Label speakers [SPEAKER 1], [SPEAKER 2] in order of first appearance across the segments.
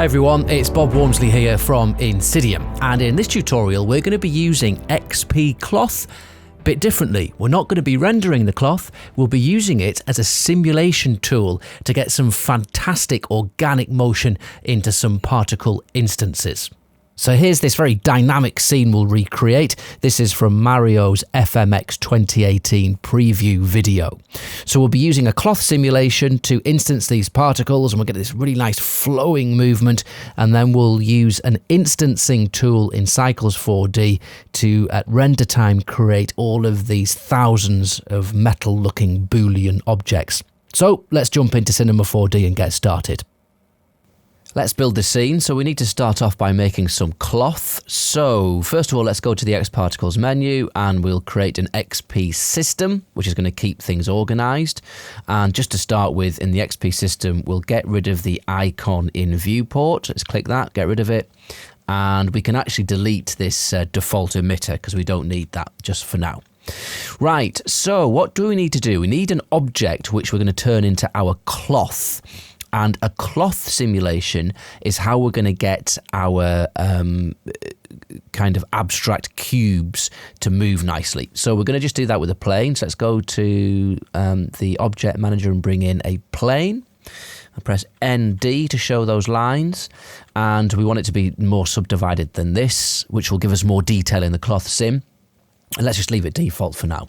[SPEAKER 1] Hi everyone, it's Bob Wormsley here from INSYDIUM, and in this tutorial we're going to be using XPCloth a bit differently. We're not going to be rendering the cloth, we'll be using it as a simulation tool to get some fantastic organic motion into some particle instances. So here's this very dynamic scene we'll recreate. This is from Mario's FMX 2018 preview video. So we'll be using a cloth simulation to instance these particles, and we'll get this really nice flowing movement, and then we'll use an instancing tool in Cycles 4D to, at render time, create all of these thousands of metal-looking Boolean objects. So let's jump into Cinema 4D and get started. Let's build the scene. So we need to start off by making some cloth. So first of all, let's go to the XParticles menu and we'll create an XP system, which is going to keep things organized. And just to start with, in the XP system, we'll get rid of the icon in viewport. Let's click that, get rid of it. And we can actually delete this default emitter because we don't need that just for now. Right, so what do we need to do? We need an object which we're going to turn into our cloth. And a cloth simulation is how we're going to get our kind of abstract cubes to move nicely. So we're going to just do that with a plane. So let's go to the object manager and bring in a plane. I'll press ND to show those lines. And we want it to be more subdivided than this, which will give us more detail in the cloth sim. And let's just leave it default for now.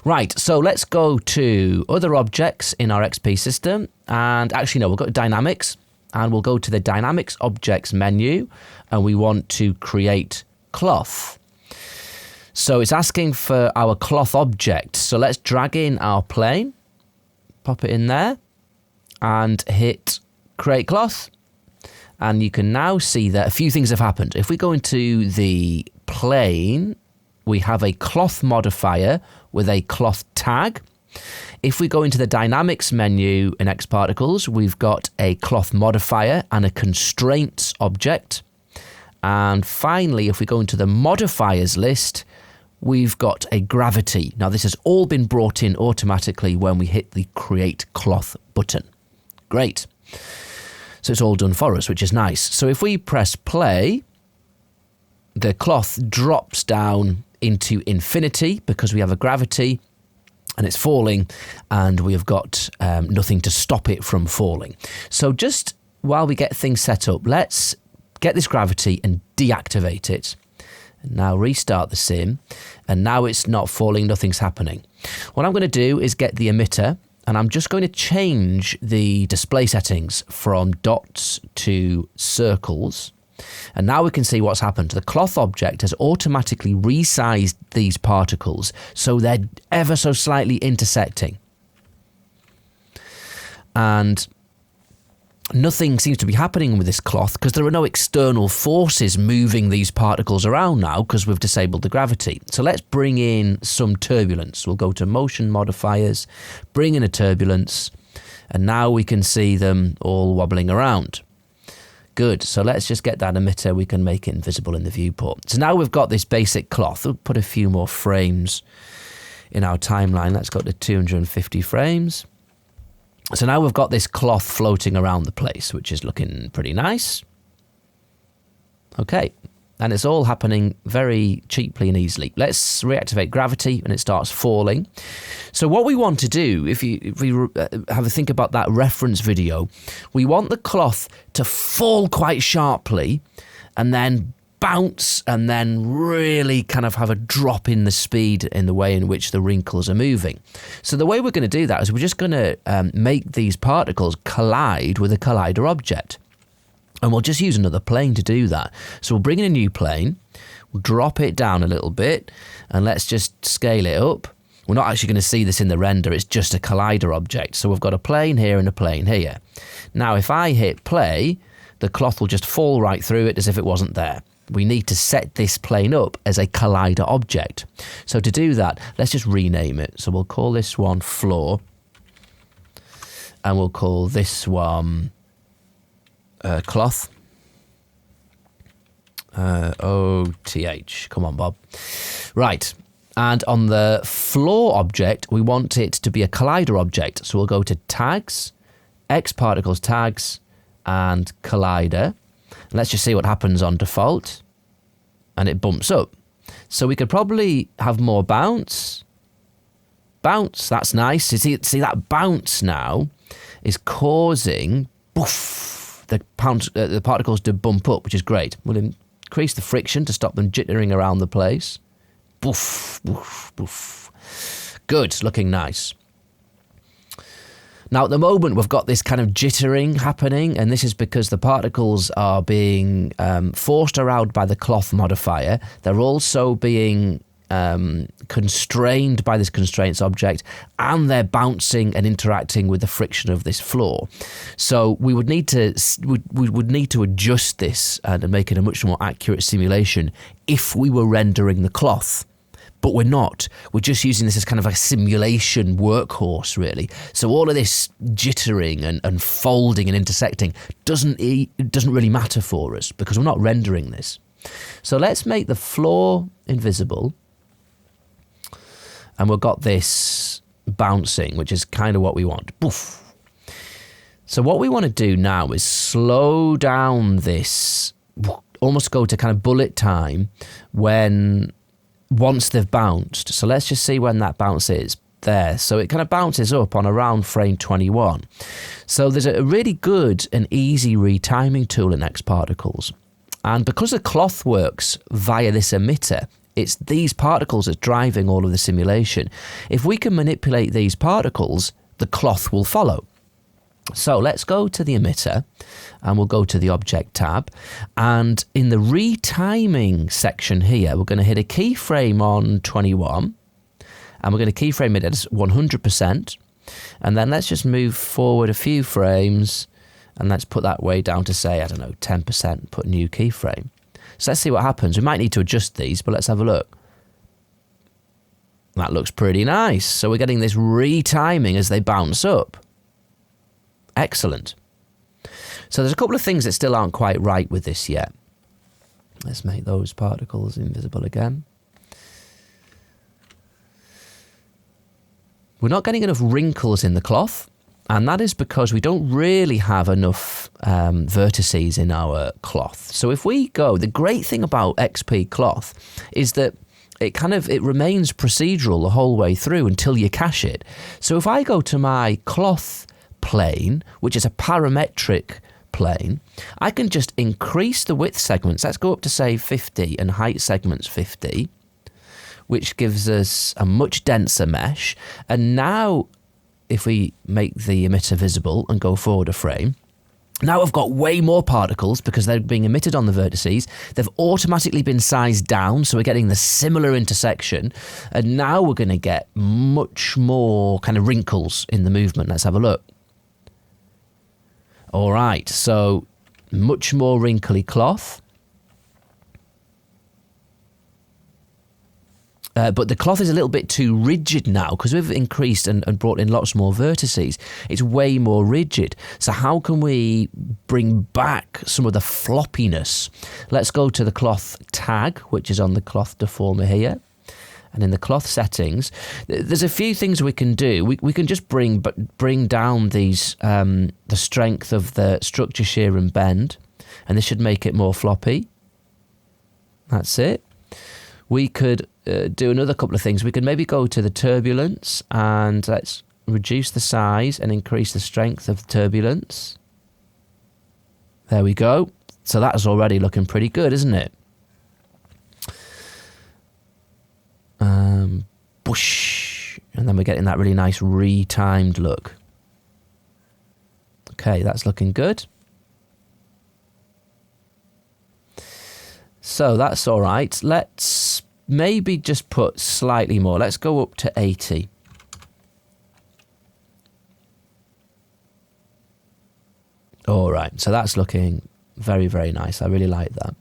[SPEAKER 1] Right, so let's go to other objects in our XP system. And actually, no, we'll go to Dynamics. And we'll go to the Dynamics Objects menu. And we want to create cloth. So it's asking for our cloth object. So let's drag in our plane. Pop it in there. And hit Create Cloth. And you can now see that a few things have happened. If we go into the plane, we have a cloth modifier with a cloth tag. If we go into the dynamics menu in XParticles, we've got a cloth modifier and a constraints object. And finally, if we go into the modifiers list, we've got a gravity. Now, this has all been brought in automatically when we hit the create cloth button. Great. So it's all done for us, which is nice. So if we press play, the cloth drops down into infinity because we have a gravity and it's falling, and we have got nothing to stop it from falling. So just while we get things set up, let's get this gravity and deactivate it. And now restart the sim, and now it's not falling, nothing's happening. What I'm going to do is get the emitter, and I'm just going to change the display settings from dots to circles. And now we can see what's happened. The cloth object has automatically resized these particles so they're ever so slightly intersecting. And nothing seems to be happening with this cloth because there are no external forces moving these particles around now because we've disabled the gravity. So let's bring in some turbulence. We'll go to motion modifiers, bring in a turbulence, and now we can see them all wobbling around. Good, so let's just get that emitter, we can make it invisible in the viewport. So now we've got this basic cloth. We'll put a few more frames in our timeline. Let's go to 250 frames. So now we've got this cloth floating around the place, which is looking pretty nice. Okay, and it's all happening very cheaply and easily. Let's reactivate gravity and it starts falling. So what we want to do, if we have a think about that reference video, we want the cloth to fall quite sharply and then bounce and then really kind of have a drop in the speed in the way in which the wrinkles are moving. So the way we're going to do that is we're just going to make these particles collide with a collider object. And we'll just use another plane to do that. So we'll bring in a new plane, we'll drop it down a little bit, and let's just scale it up. We're not actually going to see this in the render, it's just a collider object. So we've got a plane here and a plane here. Now if I hit play, the cloth will just fall right through it as if it wasn't there. We need to set this plane up as a collider object. So to do that, let's just rename it. So we'll call this one floor, and we'll call this one cloth. OTH. Come on, Bob. Right. And on the floor object, we want it to be a collider object. So we'll go to tags, XParticles tags, and collider. Let's just see what happens on default. And it bumps up. So we could probably have more bounce. Bounce, that's nice. You see that bounce now is causing the particles to bump up, which is great. We'll increase the friction to stop them jittering around the place. Boof, boof, boof. Good, looking nice. Now, at the moment, we've got this kind of jittering happening, and this is because the particles are being forced around by the cloth modifier. They're also being constrained by this constraints object, and they're bouncing and interacting with the friction of this floor. So we would need to adjust this and make it a much more accurate simulation if we were rendering the cloth. But we're not. We're just using this as kind of a simulation workhorse, really. So all of this jittering and folding and intersecting doesn't really matter for us because we're not rendering this. So let's make the floor invisible. And we've got this bouncing, which is kind of what we want. Poof. So what we want to do now is slow down this, almost go to kind of bullet time once they've bounced. So let's just see when that bounce is. There. So it kind of bounces up on around frame 21. So there's a really good and easy retiming tool in XParticles. And because the cloth works via this emitter, it's these particles that's driving all of the simulation. If we can manipulate these particles, the cloth will follow. So let's go to the emitter and we'll go to the object tab, and in the retiming section here we're going to hit a keyframe on 21 and we're going to keyframe it at 100%, and then let's just move forward a few frames and let's put that way down to, say, I don't know, 10%, put a new keyframe. So let's see what happens. We might need to adjust these, but let's have a look. That looks pretty nice. So we're getting this retiming as they bounce up. Excellent. So there's a couple of things that still aren't quite right with this yet. Let's make those particles invisible again. We're not getting enough wrinkles in the cloth, and that is because we don't really have enough vertices in our cloth. So if we go, the great thing about XPCloth is that it remains procedural the whole way through until you cache it. So if I go to my cloth plane, which is a parametric plane, I can just increase the width segments. Let's go up to, say, 50 and height segments 50, which gives us a much denser mesh. And now if we make the emitter visible and go forward a frame, now I've got way more particles because they're being emitted on the vertices. They've automatically been sized down, so we're getting the similar intersection. And now we're going to get much more kind of wrinkles in the movement. Let's have a look. All right, so much more wrinkly cloth. But the cloth is a little bit too rigid now because we've increased and brought in lots more vertices. It's way more rigid. So how can we bring back some of the floppiness? Let's go to the cloth tag, which is on the cloth deformer here. And in the cloth settings, there's a few things we can do. We can just bring down these the strength of the structure, shear and bend, and this should make it more floppy. That's it. We could do another couple of things. We could maybe go to the turbulence and let's reduce the size and increase the strength of the turbulence. There we go. So that's already looking pretty good, isn't it? Whoosh, and then we're getting that really nice retimed look. Okay, that's looking good. So that's all right. Let's maybe just put slightly more. Let's go up to 80. All right, so that's looking very, very nice. I really like that.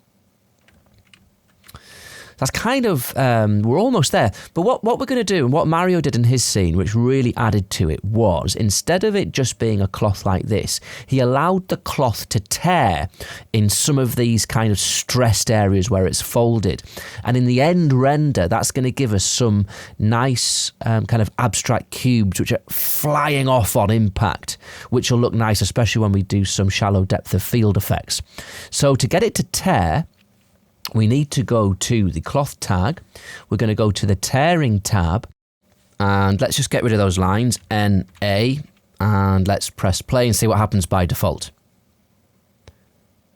[SPEAKER 1] That's kind of, we're almost there. But what we're going to do, and what Mario did in his scene, which really added to it, was instead of it just being a cloth like this, he allowed the cloth to tear in some of these kind of stressed areas where it's folded. And in the end render, that's going to give us some nice kind of abstract cubes which are flying off on impact, which will look nice, especially when we do some shallow depth of field effects. So to get it to tear, we need to go to the cloth tag. We're going to go to the tearing tab, and let's just get rid of those lines, NA, and let's press play and see what happens by default.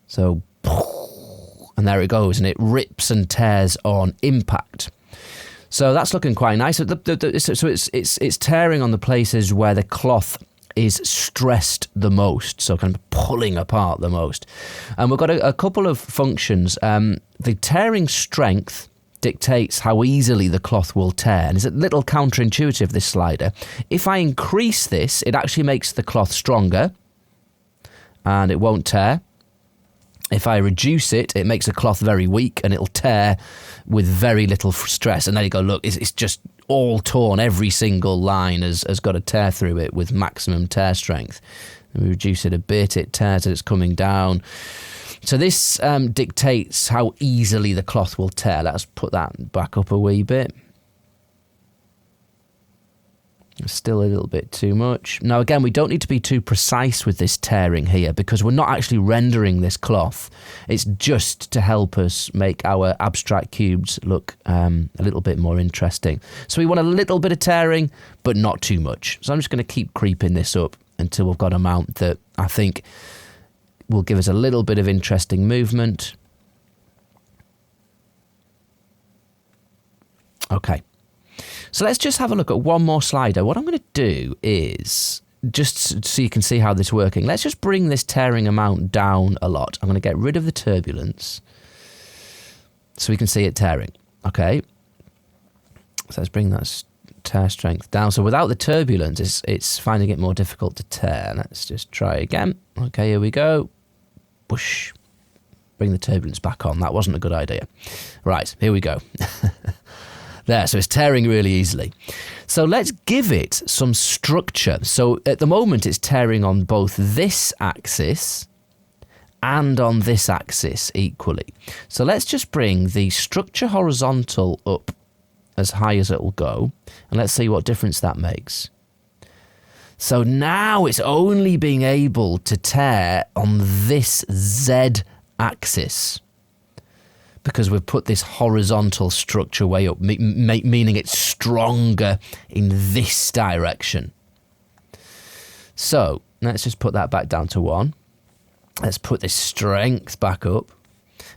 [SPEAKER 1] So, and there it goes, and it rips and tears on impact. So that's looking quite nice. So it's tearing on the places where the cloth is stressed the most, so kind of pulling apart the most. And we've got a couple of functions. The tearing strength dictates how easily the cloth will tear, and it's a little counterintuitive, this slider. If I increase this, it actually makes the cloth stronger and it won't tear. If I reduce it, it makes the cloth very weak and it'll tear with very little stress. And there you go, look, it's just all torn. Every single line has got a tear through it with maximum tear strength. And we reduce it a bit, it tears as it's coming down. So this dictates how easily the cloth will tear. Let's put that back up a wee bit. Still a little bit too much. Now again, we don't need to be too precise with this tearing here because we're not actually rendering this cloth. It's just to help us make our abstract cubes look a little bit more interesting. So we want a little bit of tearing, but not too much. So I'm just going to keep creeping this up until we've got an amount that I think will give us a little bit of interesting movement. Okay. So let's just have a look at one more slider. What I'm going to do is, just so you can see how this is working, let's just bring this tearing amount down a lot. I'm going to get rid of the turbulence so we can see it tearing. Okay. So let's bring that tear strength down. So without the turbulence, it's finding it more difficult to tear. Let's just try again. Okay, here we go. Whoosh. Bring the turbulence back on. That wasn't a good idea. Right, here we go. There, so it's tearing really easily. So let's give it some structure. So at the moment it's tearing on both this axis and on this axis equally. So let's just bring the structure horizontal up as high as it will go, and let's see what difference that makes. So now it's only being able to tear on this Z axis, because we've put this horizontal structure way up, meaning it's stronger in this direction. So let's just put that back down to 1. Let's put this strength back up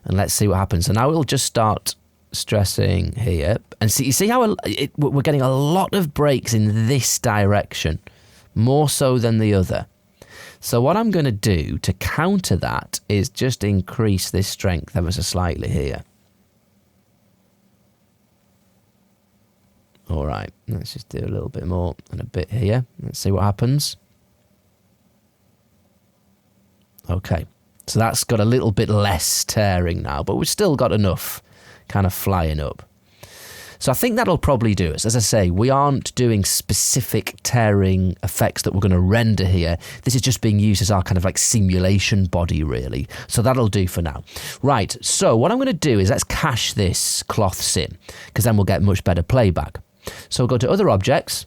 [SPEAKER 1] and let's see what happens. So now it'll just start stressing here. And see, you see how we're getting a lot of breaks in this direction, more so than the other. So what I'm going to do to counter that is just increase this strength ever so slightly here. All right, let's just do a little bit more and a bit here. Let's see what happens. Okay, so that's got a little bit less tearing now, but we've still got enough kind of flying up. So I think that'll probably do us. As I say, we aren't doing specific tearing effects that we're going to render here. This is just being used as our kind of like simulation body, really. So that'll do for now. Right, so what I'm going to do is let's cache this cloth sim, because then we'll get much better playback. So we'll go to Other Objects,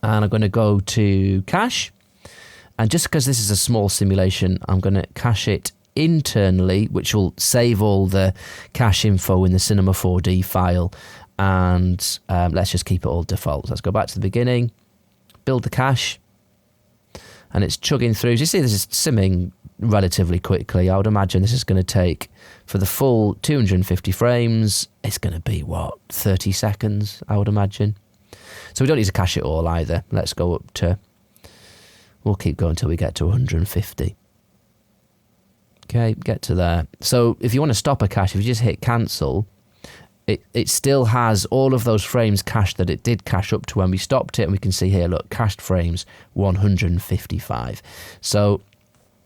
[SPEAKER 1] and I'm going to go to Cache. And just because this is a small simulation, I'm going to cache it internally, which will save all the cache info in the Cinema 4D file. And let's just keep it all default. Let's go back to the beginning, build the cache, and it's chugging through. As you see, this is simming relatively quickly. I would imagine this is going to take, for the full 250 frames, it's going to be, what, 30 seconds, I would imagine. So we don't need to cache it all either. Let's go up to, we'll keep going until we get to 150. Okay, get to there. So if you want to stop a cache, if you just hit cancel, it still has all of those frames cached that it did cache up to when we stopped it, and we can see here, look, cached frames 155. So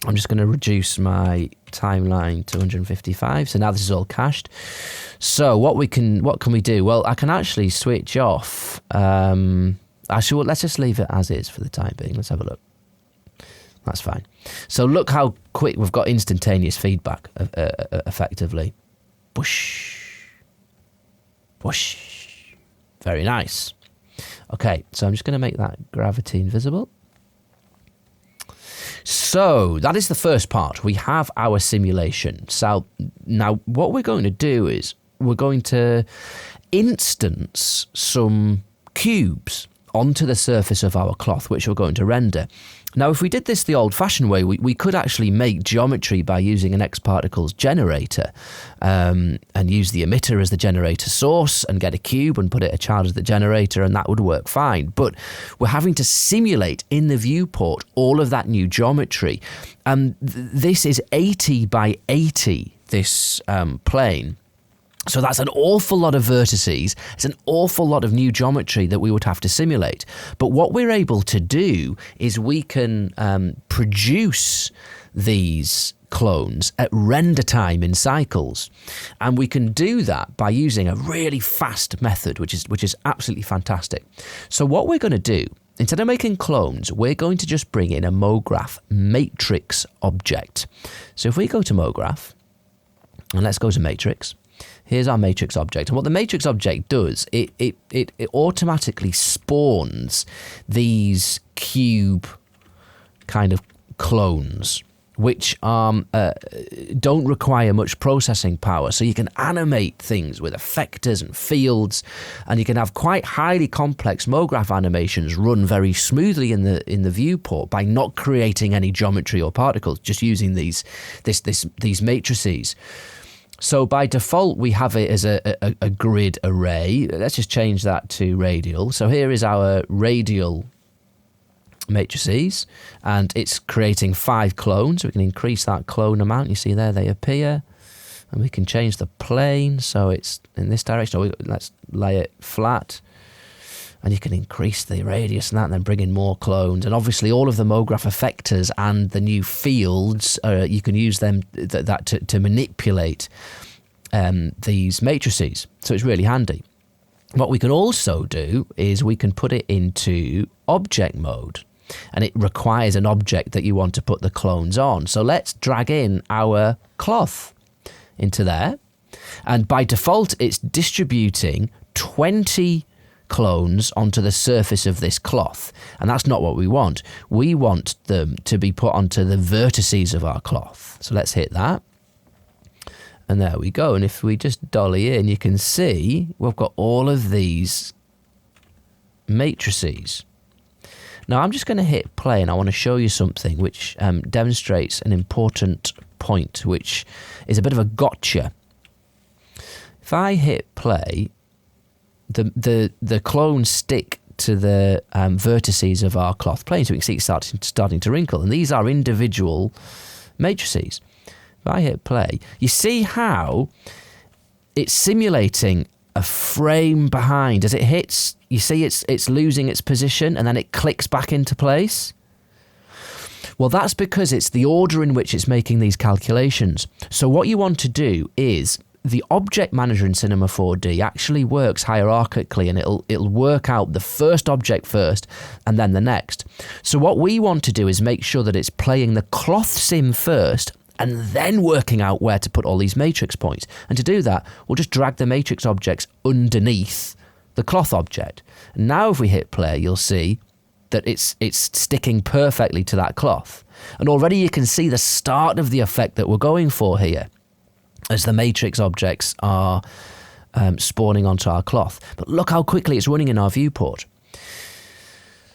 [SPEAKER 1] I'm just going to reduce my timeline to 155. So now this is all cached. So what can we do? Well, I can actually switch off. Actually, let's just leave it as is for the time being. Let's have a look. That's fine. So look how quick we've got instantaneous feedback, effectively. Whoosh. Whoosh. Very nice. Okay, so I'm just going to make that gravity invisible. So that is the first part. We have our simulation. So now what we're going to do is we're going to instance some cubes onto the surface of our cloth, which we're going to render. Now, if we did this the old-fashioned way, we could actually make geometry by using an XParticles generator and use the emitter as the generator source and get a cube and put it a charge as the generator, and that would work fine. But we're having to simulate in the viewport all of that new geometry. This is 80 by 80, this plane. So that's an awful lot of vertices. It's an awful lot of new geometry that we would have to simulate. But what we're able to do is we can produce these clones at render time in cycles. And we can do that by using a really fast method, which is absolutely fantastic. So what we're going to do, instead of making clones, we're going to just bring in a Mograph Matrix object. So if we go to Mograph, and let's go to Matrix. Here's our matrix object. And what the matrix object does, it automatically spawns these cube kind of clones, which don't require much processing power. So you can animate things with effectors and fields, and you can have quite highly complex Mograph animations run very smoothly in the viewport by not creating any geometry or particles, just using these matrices. So by default, we have it as a grid array. Let's just change that to radial. So here is our radial matrices, and it's creating 5 clones. We can increase that clone amount. You see there, they appear. And we can change the plane, so it's in this direction. Let's lay it flat. And you can increase the radius and that, and then bring in more clones. And obviously all of the Mograph effectors and the new fields, you can use them to manipulate these matrices. So it's really handy. What we can also do is we can put it into object mode. And it requires an object that you want to put the clones on. So let's drag in our cloth into there. And by default, it's distributing 20 clones onto the surface of this cloth, and that's not what we want. We want them to be put onto the vertices of our cloth. So let's hit that, and there we go. And if we just dolly in, you can see we've got all of these matrices. Now I'm just going to hit play, and I want to show you something which demonstrates an important point, which is a bit of a gotcha. If I hit play, the clones stick to the vertices of our cloth plane, so we can see it's starting to wrinkle, and these are individual matrices. If I hit play, you see how it's simulating a frame behind. As it hits, you see it's losing its position, and then it clicks back into place. Well, that's because it's the order in which it's making these calculations. So what you want to do is, the object manager in Cinema 4D actually works hierarchically, and it'll work out the first object first and then the next. So what we want to do is make sure that it's playing the cloth sim first and then working out where to put all these matrix points. And to do that, we'll just drag the matrix objects underneath the cloth object. And now if we hit play, you'll see that it's sticking perfectly to that cloth. And already you can see the start of the effect that we're going for here, as the matrix objects are spawning onto our cloth. But look how quickly it's running in our viewport.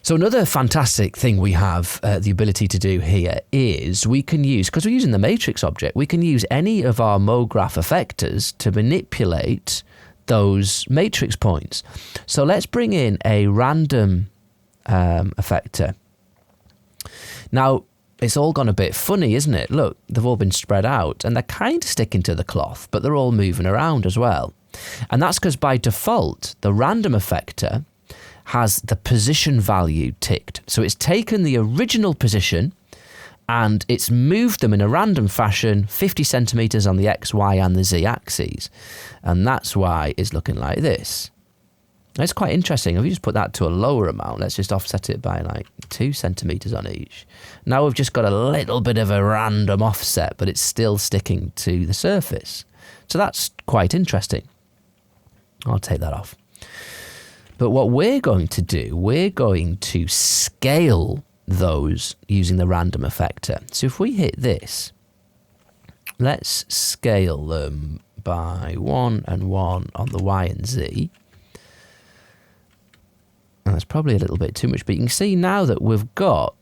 [SPEAKER 1] So another fantastic thing we have the ability to do here is we can use, because we're using the matrix object, we can use any of our Mograph effectors to manipulate those matrix points. So let's bring in a random effector. Now, it's all gone a bit funny, isn't it? Look, they've all been spread out, and they're kind of sticking to the cloth, but they're all moving around as well. And that's because by default, the random effector has the position value ticked. So it's taken the original position and it's moved them in a random fashion 50 centimeters on the X, Y, and the Z axes. And that's why it's looking like this. It's quite interesting. If you just put that to a lower amount, let's just offset it by like 2 centimeters on each. Now we've just got a little bit of a random offset, but it's still sticking to the surface. So that's quite interesting. I'll take that off. But what we're going to do, we're going to scale those using the random effector. So if we hit this, let's scale them by 1 and 1 on the Y and Z. And that's probably a little bit too much, but you can see now that we've got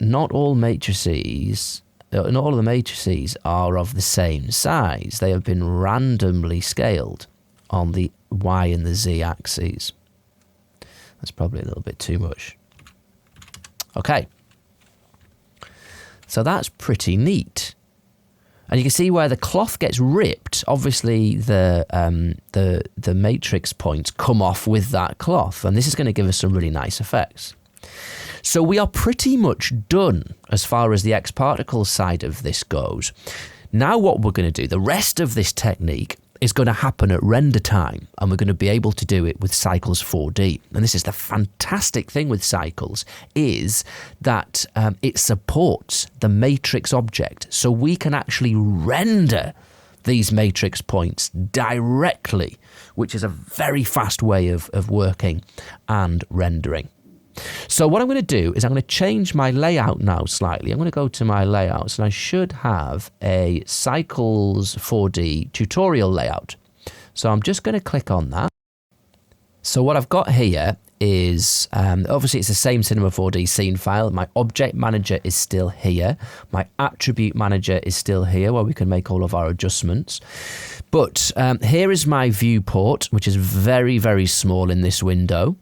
[SPEAKER 1] not all matrices, not all of the matrices are of the same size. They have been randomly scaled on the Y and the Z axes. That's probably a little bit too much. Okay. So that's pretty neat. And you can see where the cloth gets ripped. Obviously, the matrix points come off with that cloth, and this is going to give us some really nice effects. So we are pretty much done as far as the XParticle side of this goes. Now what we're going to do, the rest of this technique is going to happen at render time, and we're going to be able to do it with Cycles 4D. And this is the fantastic thing with Cycles, is that it supports the matrix object, so we can actually render these matrix points directly, which is a very fast way of working and rendering. So what I'm going to do is I'm going to change my layout now slightly. I'm going to go to my layouts, and I should have a Cycles 4D tutorial layout. So I'm just going to click on that. So what I've got here is, obviously it's the same Cinema 4D scene file. My object manager is still here. My attribute manager is still here, where we can make all of our adjustments. But here is my viewport, which is very, very small in this window.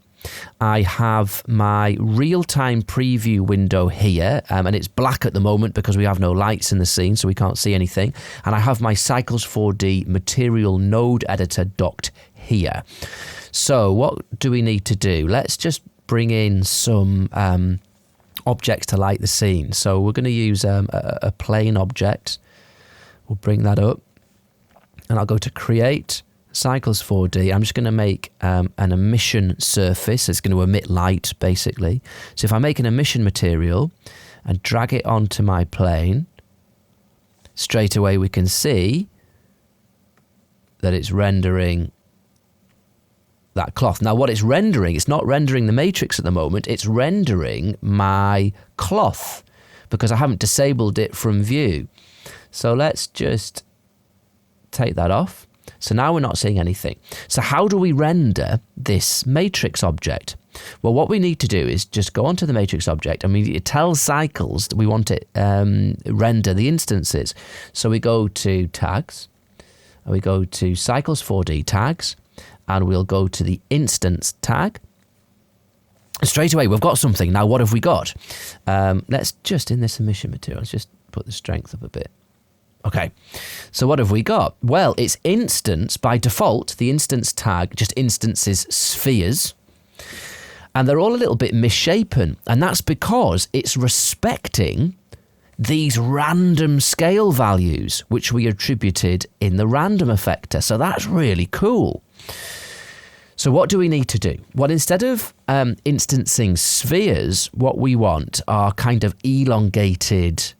[SPEAKER 1] I have my real-time preview window here, and it's black at the moment because we have no lights in the scene, so we can't see anything. And I have my Cycles 4D material node editor docked here. So what do we need to do? Let's just bring in some objects to light the scene. So we're going to use a plane object. We'll bring that up, and I'll go to Create, Cycles 4D. I'm just going to make an emission surface. It's going to emit light, basically. So if I make an emission material and drag it onto my plane, straight away we can see that it's rendering that cloth. Now what it's rendering, it's not rendering the matrix at the moment, it's rendering my cloth because I haven't disabled it from view. So let's just take that off. So now we're not seeing anything. So how do we render this matrix object? Well, what we need to do is just go onto the matrix object, and we need to tell Cycles that we want it render the instances. So we go to tags, and we go to Cycles 4D tags, and we'll go to the instance tag. Straight away, we've got something. Now, what have we got? Let's just, in this emission material, let's just put the strength up a bit. Okay, so what have we got? Well, it's instance. By default, the instance tag just instances spheres, and they're all a little bit misshapen, and that's because it's respecting these random scale values which we attributed in the random effector. So that's really cool. So what do we need to do? Well, instead of instancing spheres, what we want are kind of elongated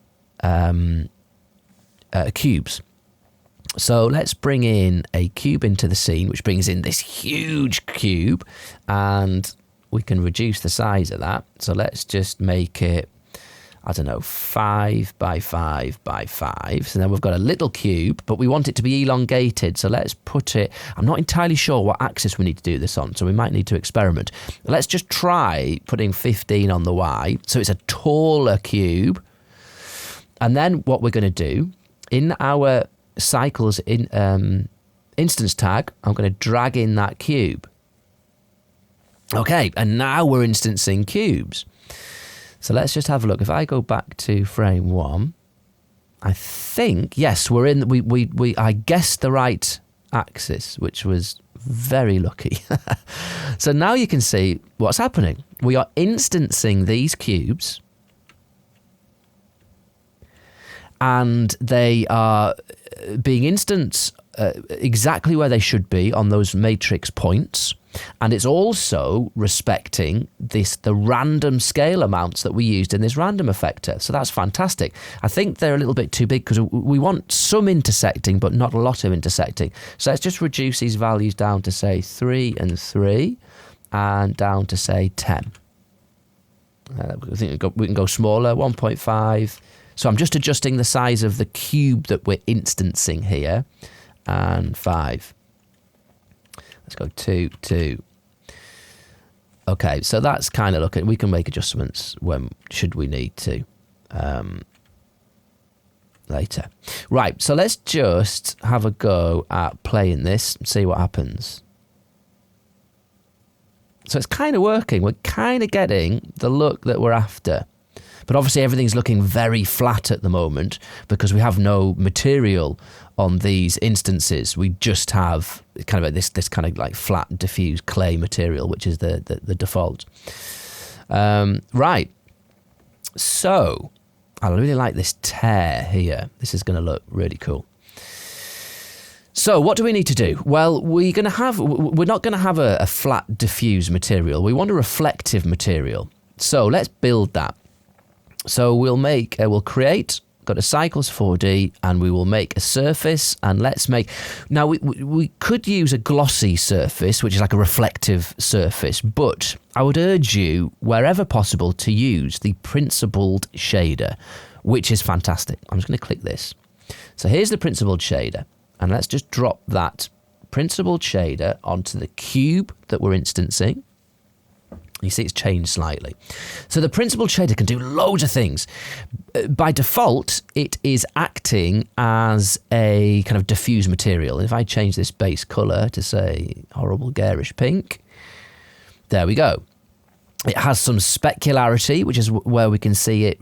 [SPEAKER 1] cubes. So let's bring in a cube into the scene, which brings in this huge cube, and we can reduce the size of that. So let's just make it, I don't know, 5 by 5 by 5. So then we've got a little cube, but we want it to be elongated. So let's put it, I'm not entirely sure what axis we need to do this on, so we might need to experiment. Let's just try putting 15 on the Y, so it's a taller cube. And then what we're going to do, in our Cycles instance tag, I'm going to drag in that cube. Okay, and now we're instancing cubes. So let's just have a look. If I go back to frame 1, I think, yes, we're in, I guessed the right axis, which was very lucky. So now you can see what's happening. We are instancing these cubes, and they are being instanced exactly where they should be on those matrix points. And it's also respecting the random scale amounts that we used in this random effector. So that's fantastic. I think they're a little bit too big because we want some intersecting, but not a lot of intersecting. So let's just reduce these values down to, say, 3 and 3, and down to, say, 10. I think we can go smaller, 1.5. So I'm just adjusting the size of the cube that we're instancing here, and 5. Let's go 2, 2. Okay, so that's kind of looking. We can make adjustments when should we need to later. Right, so let's just have a go at playing this and see what happens. So it's kind of working. We're kind of getting the look that we're after. But obviously everything's looking very flat at the moment because we have no material on these instances. We just have kind of this kind of like flat diffuse clay material, which is the default. Right. So I really like this tear here. This is going to look really cool. So what do we need to do? Well, we're not going to have a flat diffuse material. We want a reflective material. So let's build that. So we'll create, go to Cycles 4D, and we will make a surface, and let's make, now we could use a glossy surface, which is like a reflective surface, but I would urge you, wherever possible, to use the principled shader, which is fantastic. I'm just going to click this. So here's the principled shader, and let's just drop that principled shader onto the cube that we're instancing. You see it's changed slightly. So the principled shader can do loads of things. By default, it is acting as a kind of diffuse material. If I change this base colour to, say, horrible garish pink, there we go. It has some specularity, which is where we can see it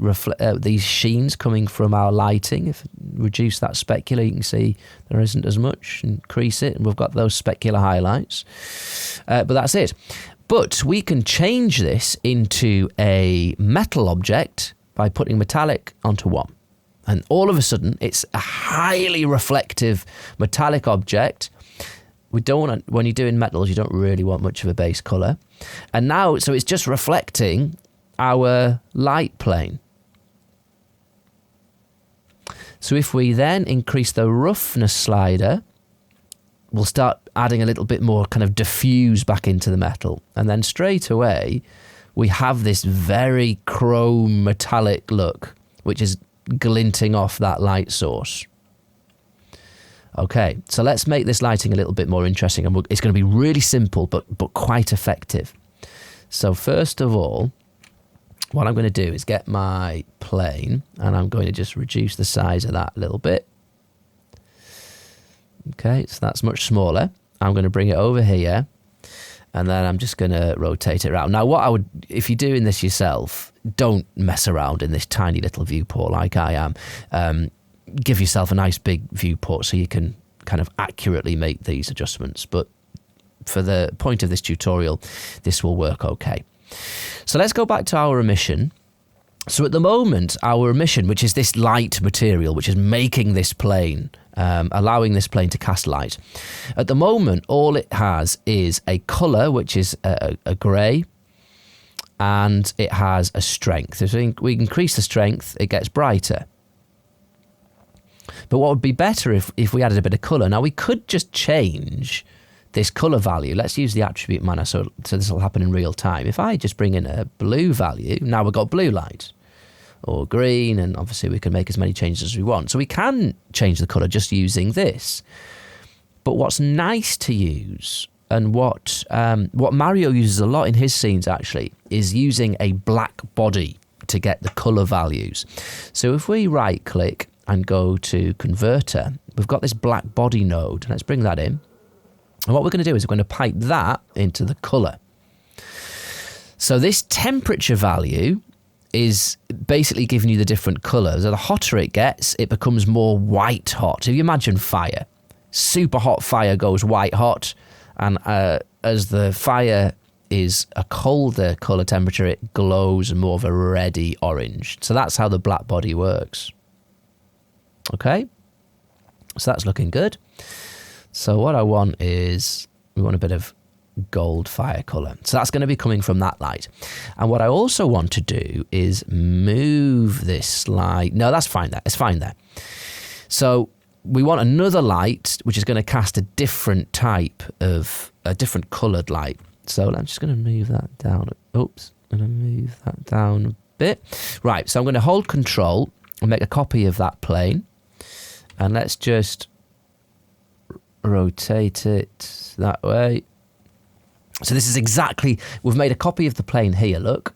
[SPEAKER 1] these sheens coming from our lighting. If we reduce that specular, you can see there isn't as much. Increase it, and we've got those specular highlights. But that's it. But we can change this into a metal object by putting metallic onto 1. And all of a sudden, it's a highly reflective metallic object. We don't want, when you're doing metals, you don't really want much of a base colour. And now, so it's just reflecting our light plane. So if we then increase the roughness slider, we'll start adding a little bit more kind of diffuse back into the metal. And then straight away, we have this very chrome metallic look, which is glinting off that light source. Okay, so let's make this lighting a little bit more interesting. And it's going to be really simple, but quite effective. So first of all, what I'm going to do is get my plane, and I'm going to just reduce the size of that a little bit. Okay, so that's much smaller. I'm going to bring it over here, and then I'm just going to rotate it around. Now, what I would, if you're doing this yourself, don't mess around in this tiny little viewport like I am. Give yourself a nice big viewport so you can kind of accurately make these adjustments. But for the point of this tutorial, this will work okay. So let's go back to our emission. So at the moment, our emission, which is this light material, which is making this plane, allowing this plane to cast light. At the moment, all it has is a colour, which is a grey, and it has a strength. If we increase the strength, it gets brighter. But what would be better if we added a bit of colour? Now, we could just change this colour value. Let's use the attribute manner so this will happen in real time. If I just bring in a blue value, now we've got blue light, or green, and obviously we can make as many changes as we want. So we can change the colour just using this. But what's nice to use, and what Mario uses a lot in his scenes actually, is using a black body to get the colour values. So if we right click and go to converter, we've got this black body node. Let's bring that in. And what we're going to do is we're going to pipe that into the colour. So this temperature value is basically giving you the different colours. So the hotter it gets, it becomes more white hot. If you imagine fire, super hot fire goes white hot, and as the fire is a colder colour temperature, it glows more of a reddy orange. So that's how the black body works. Okay, so that's looking good. So what I want is, we want a bit of gold fire color. So that's going to be coming from that light. And what I also want to do is move this light. No, that's fine there. It's fine there. So we want another light, which is going to cast a different type of, a different colored light. So I'm just going to move that down. Oops, I'm going to move that down a bit. Right, so I'm going to hold control and make a copy of that plane. And let's just rotate it that way. So this is exactly, we've made a copy of the plane here, look.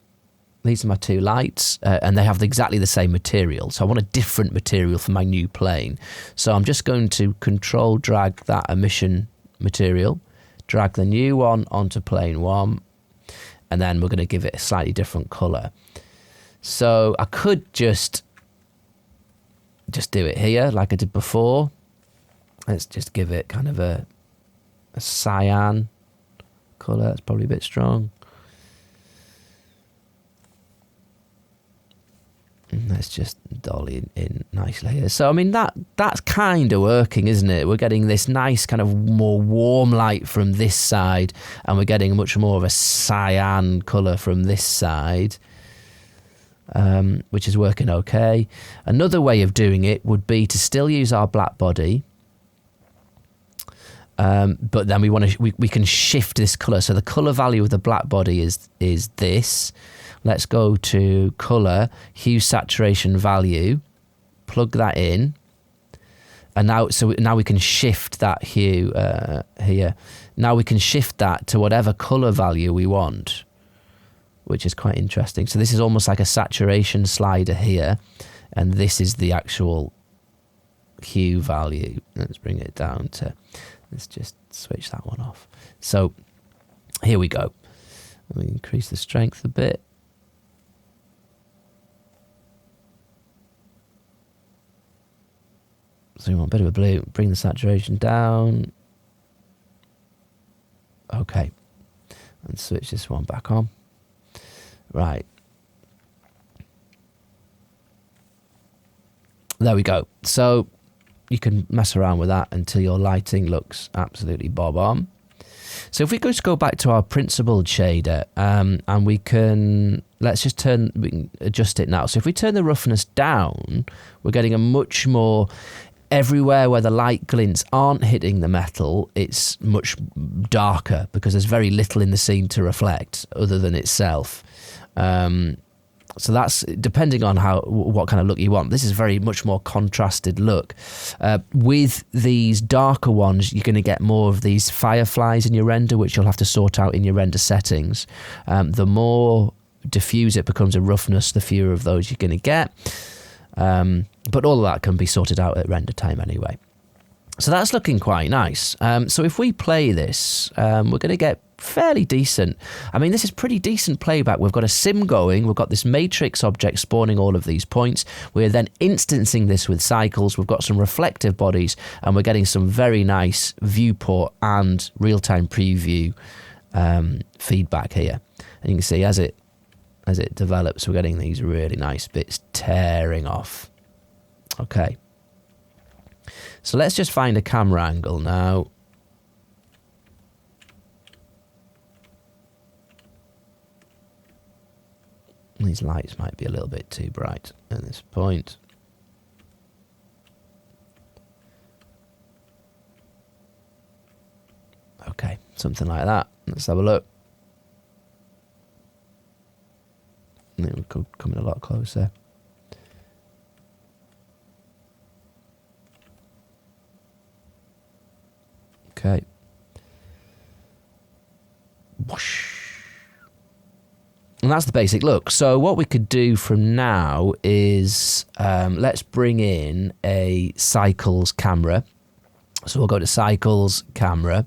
[SPEAKER 1] These are my two lights, and they have exactly the same material. So I want a different material for my new plane. So I'm just going to control drag that emission material, drag the new one onto plane 1, and then we're going to give it a slightly different color. So I could just do it here like I did before. Let's just give it kind of a cyan color. That's probably a bit strong. And let's just dolly in nicely here. So I mean that's kind of working, isn't it? We're getting this nice kind of more warm light from this side, and we're getting much more of a cyan color from this side. Which is working okay. Another way of doing it would be to still use our black body, but then we can shift this color. So the color value of the black body is this. Let's go to color, hue saturation value, plug that in, and now we can shift that hue here. Now we can shift that to whatever color value we want, which is quite interesting. So this is almost like a saturation slider here, and this is the actual hue value. Let's bring it down to, let's just switch that one off. So here we go. We increase the strength a bit. So we want a bit of a blue, bring the saturation down. Okay, and switch this one back on. Right. There we go. So you can mess around with that until your lighting looks absolutely bob on. So if we just go back to our principled shader, and we can adjust it now. So if we turn the roughness down, we're getting a much more, everywhere where the light glints aren't hitting the metal, it's much darker because there's very little in the scene to reflect other than itself. So that's depending on what kind of look you want. This is very much more contrasted look. With these darker ones, you're going to get more of these fireflies in your render, which you'll have to sort out in your render settings. The more diffuse it becomes a roughness, the fewer of those you're going to get. But all of that can be sorted out at render time anyway. So that's looking quite nice. So if we play this, we're going to get fairly decent. I mean, this is pretty decent playback. We've got a sim going. We've got this matrix object spawning all of these points. We're then instancing this with cycles. We've got some reflective bodies, and we're getting some very nice viewport and real-time preview feedback here. And you can see as it develops, we're getting these really nice bits tearing off. Okay. So let's just find a camera angle now. These lights might be a little bit too bright at this point. Okay, something like that. Let's have a look. I think we're coming a lot closer. Okay. Whoosh. And that's the basic look. So what we could do from now is let's bring in a cycles camera. So we'll go to cycles camera,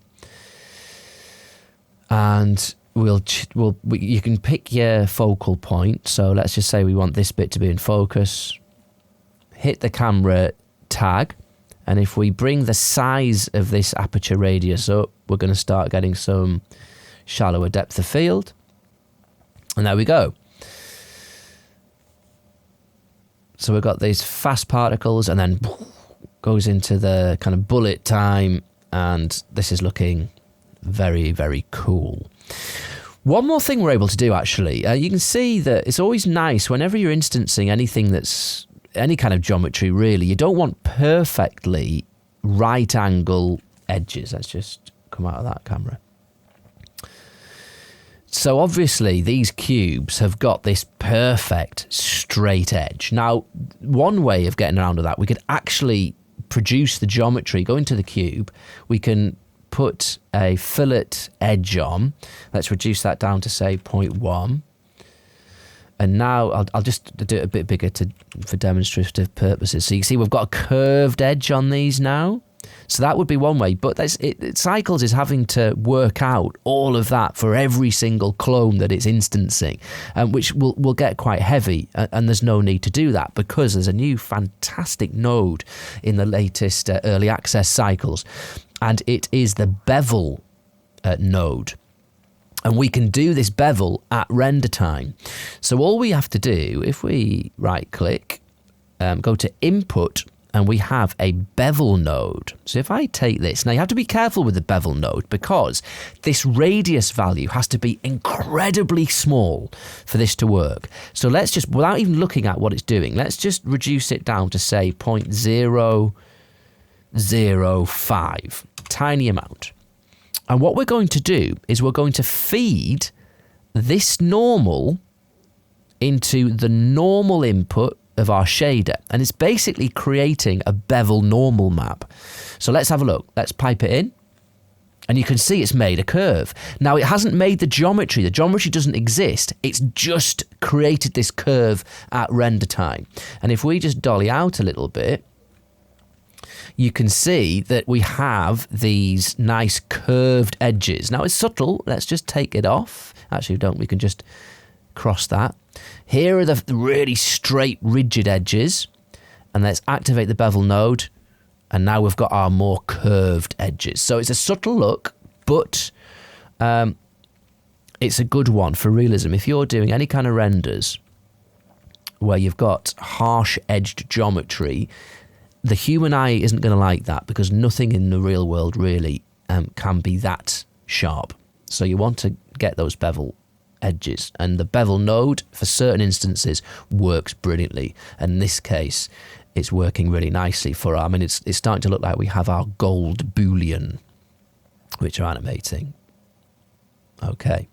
[SPEAKER 1] and you can pick your focal point. So let's just say we want this bit to be in focus. Hit the camera tag, and if we bring the size of this aperture radius up, we're going to start getting some shallower depth of field. And there we go. So we've got these fast particles, and then goes into the kind of bullet time, and this is looking very, very cool. One more thing we're able to do, actually, you can see that it's always nice whenever you're instancing anything that's any kind of geometry, really. You don't want perfectly right angle edges. Let's just come out of that camera. So obviously these cubes have got this perfect straight edge. Now, one way of getting around that, we could actually produce the geometry, go into the cube, we can put a fillet edge on. Let's reduce that down to say 0.1. And now I'll just do it a bit bigger for demonstrative purposes. So you can see we've got a curved edge on these now. So that would be one way, but Cycles is having to work out all of that for every single clone that it's instancing, which will get quite heavy, and there's no need to do that because there's a new fantastic node in the latest early access Cycles, and it is the Bevel node. And we can do this bevel at render time. So all we have to do, if we right click, go to input, and we have a bevel node. So if I take this, now you have to be careful with the bevel node because this radius value has to be incredibly small for this to work. So let's just, without even looking at what it's doing, let's just reduce it down to say 0.005, tiny amount. And what we're going to do is we're going to feed this normal into the normal input of our shader, and it's basically creating a bevel normal map. So let's have a look. Let's pipe it in, and you can see it's made a curve. Now it hasn't made the geometry doesn't exist, it's just created this curve at render time. And if we just dolly out a little bit, you can see that we have these nice curved edges. Now it's subtle, let's just take it off. Actually we can just cross that. Here are the really straight, rigid edges, and let's activate the bevel node, and now we've got our more curved edges. So it's a subtle look, but it's a good one for realism. If you're doing any kind of renders where you've got harsh edged geometry, the human eye isn't going to like that because nothing in the real world really can be that sharp. So you want to get those bevel edges, and the bevel node for certain instances works brilliantly. And in this case, it's working really nicely for our, I mean, it's starting to look like we have our gold boolean, which are animating. Okay,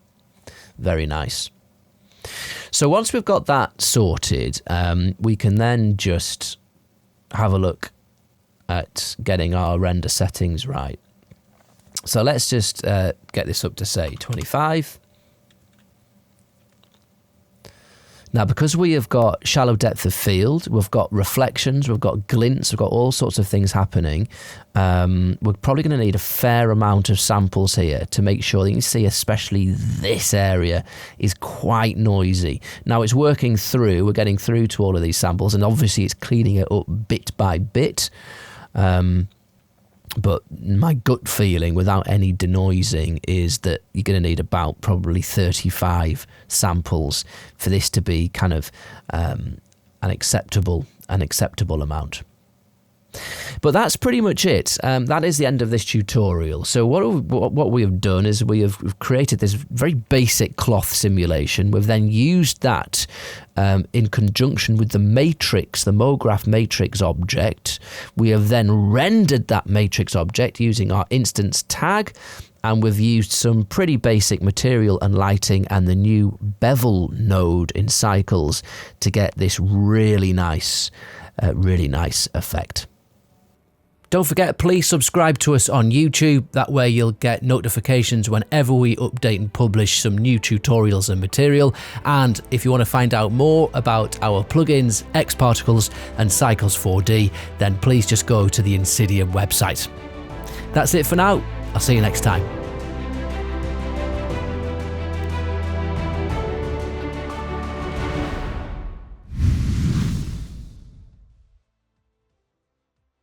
[SPEAKER 1] very nice. So once we've got that sorted, we can then just have a look at getting our render settings right. So let's just get this up to say 25. Now, because we have got shallow depth of field, we've got reflections, we've got glints, we've got all sorts of things happening, we're probably going to need a fair amount of samples here to make sure that you can see especially this area is quite noisy. Now, it's working through, we're getting through to all of these samples, and obviously it's cleaning it up bit by bit. But my gut feeling, without any denoising, is that you're going to need about probably 35 samples for this to be kind of an acceptable amount. But that's pretty much it. That is the end of this tutorial. So what we have done is we've created this very basic cloth simulation. We've then used that in conjunction with the matrix, the Mograph Matrix object. We have then rendered that matrix object using our instance tag, and we've used some pretty basic material and lighting and the new Bevel node in Cycles to get this really nice effect. Don't forget, please subscribe to us on YouTube. That way you'll get notifications whenever we update and publish some new tutorials and material. And if you want to find out more about our plugins, XParticles and Cycles 4D, then please just go to the INSYDIUM website. That's it for now. I'll see you next time.